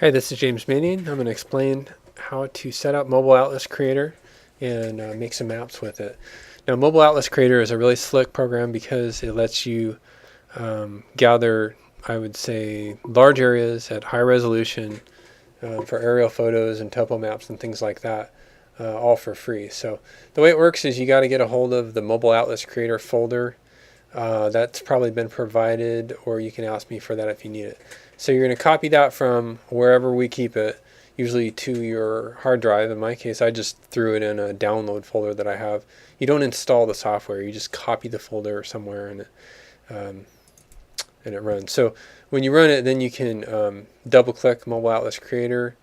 Hi, this is James Manning. I'm going to explain how to set up Mobile Atlas Creator and make some maps with it. Now, Mobile Atlas Creator is a really slick program because it lets you gather, I would say, large areas at high resolution for aerial photos and topo maps and things like that, all for free. So the way it works is you got to get a hold of the Mobile Atlas Creator folder. That's probably been provided, or you can ask me for that if you need it. So you're going to copy that from wherever we keep it, usually to your hard drive. In my case, I just threw it in a download folder that I have. You don't install the software, you just copy the folder somewhere and it runs. So when you run it, then you can double click Mobile Atlas Creator,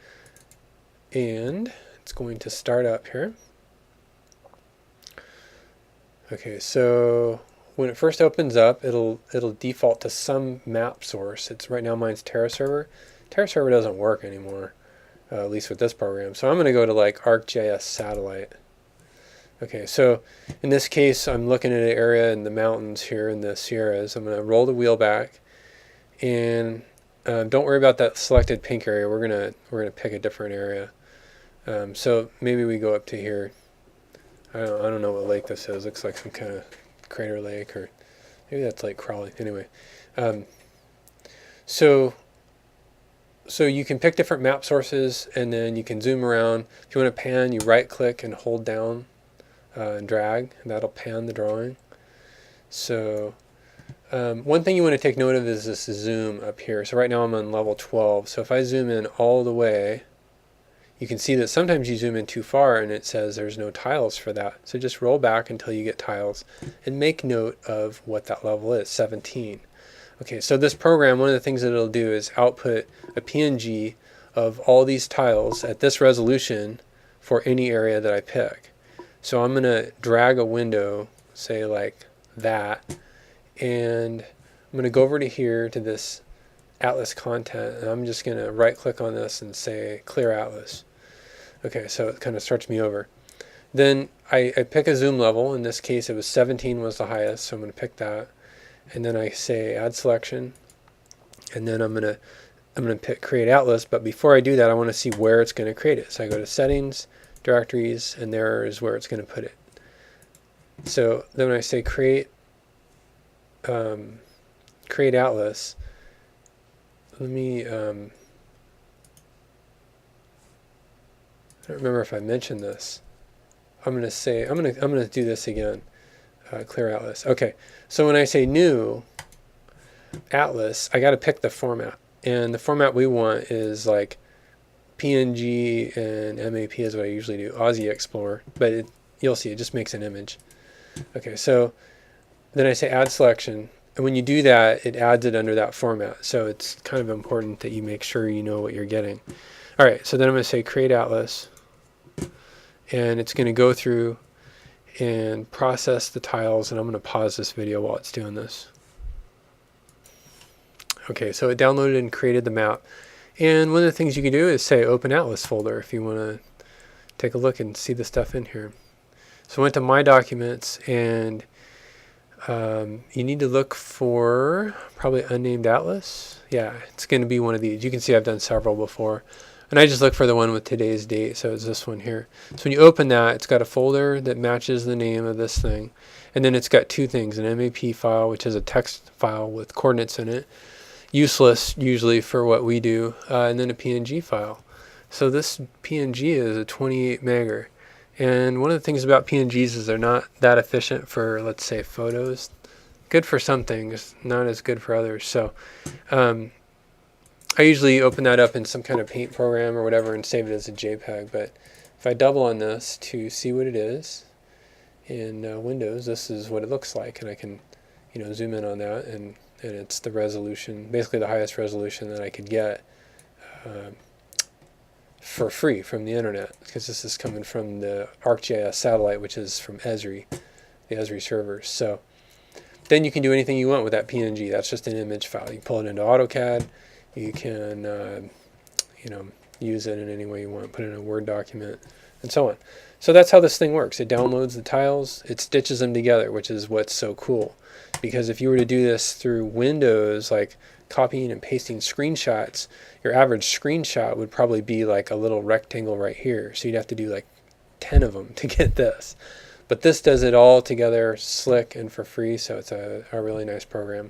and it's going to start up here. Okay, so when it first opens up, it'll default to some map source. It's right now mine's TerraServer. TerraServer doesn't work anymore, at least with this program. So I'm going to go to like ArcGIS Satellite. Okay, so in this case, I'm looking at an area in the mountains here in the Sierras. I'm going to roll the wheel back, and don't worry about that selected pink area. We're gonna pick a different area. So maybe we go up to here. I don't know what lake this is. Looks like some kind of Crater Lake, or maybe that's Lake Crowley. Anyway, so you can pick different map sources, and then you can zoom around. If you want to pan, you right click and hold down and drag, and that'll pan the drawing. So one thing you want to take note of is this zoom up here. So right now I'm on level 12. So if I zoom in all the way, you can see that sometimes you zoom in too far and it says there's no tiles for that. So just roll back until you get tiles and make note of what that level is, 17. Okay, so this program, one of the things that it'll do is output a PNG of all these tiles at this resolution for any area that I pick. So I'm going to drag a window, say like that, and I'm going to go over to here to this Atlas content, and I'm just going to right click on this and say clear Atlas. Okay, so it kind of starts me over. Then I pick a zoom level. In this case, it was 17 was the highest, so I'm going to pick that. And then I say add selection, and then I'm going to pick create atlas. But before I do that, I want to see where it's going to create it. So I go to settings, directories, and there is where it's going to put it. So then when I say create atlas, let me I don't remember if I mentioned this. I'm going to do this again. Clear Atlas. Okay, so when I say new Atlas, I got to pick the format, and the format we want is like PNG and MAP is what I usually do. Aussie Explorer, but you'll see it just makes an image. Okay, so then I say add selection, and when you do that, it adds it under that format. So it's kind of important that you make sure you know what you're getting. All right, so then I'm going to say create Atlas, and it's going to go through and process the tiles, and I'm going to pause this video while it's doing this. Okay, so it downloaded and created the map, and one of the things you can do is say open Atlas folder if you want to take a look and see the stuff in here. So I went to my documents, and you need to look for probably unnamed Atlas. Yeah, it's going to be one of these. You can see I've done several before. And I just look for the one with today's date, so it's this one here. So when you open that, it's got a folder that matches the name of this thing. And then it's got two things, an MAP file, which is a text file with coordinates in it, useless usually for what we do, and then a PNG file. So this PNG is a 28 megger. And one of the things about PNGs is they're not that efficient for, let's say, photos. Good for some things, not as good for others. So I usually open that up in some kind of paint program or whatever and save it as a JPEG. But if I double on this to see what it is in Windows, this is what it looks like, and I can, zoom in on that, and it's the resolution, basically the highest resolution that I could get for free from the internet, because this is coming from the ArcGIS Satellite, which is from Esri, the Esri servers. So then you can do anything you want with that PNG. That's just an image file. You can pull it into AutoCAD. You can, use it in any way you want, put it in a Word document, and so on. So that's how this thing works. It downloads the tiles, it stitches them together, which is what's so cool. Because if you were to do this through Windows, like copying and pasting screenshots, your average screenshot would probably be like a little rectangle right here. So you'd have to do like 10 of them to get this. But this does it all together slick and for free, so it's a really nice program.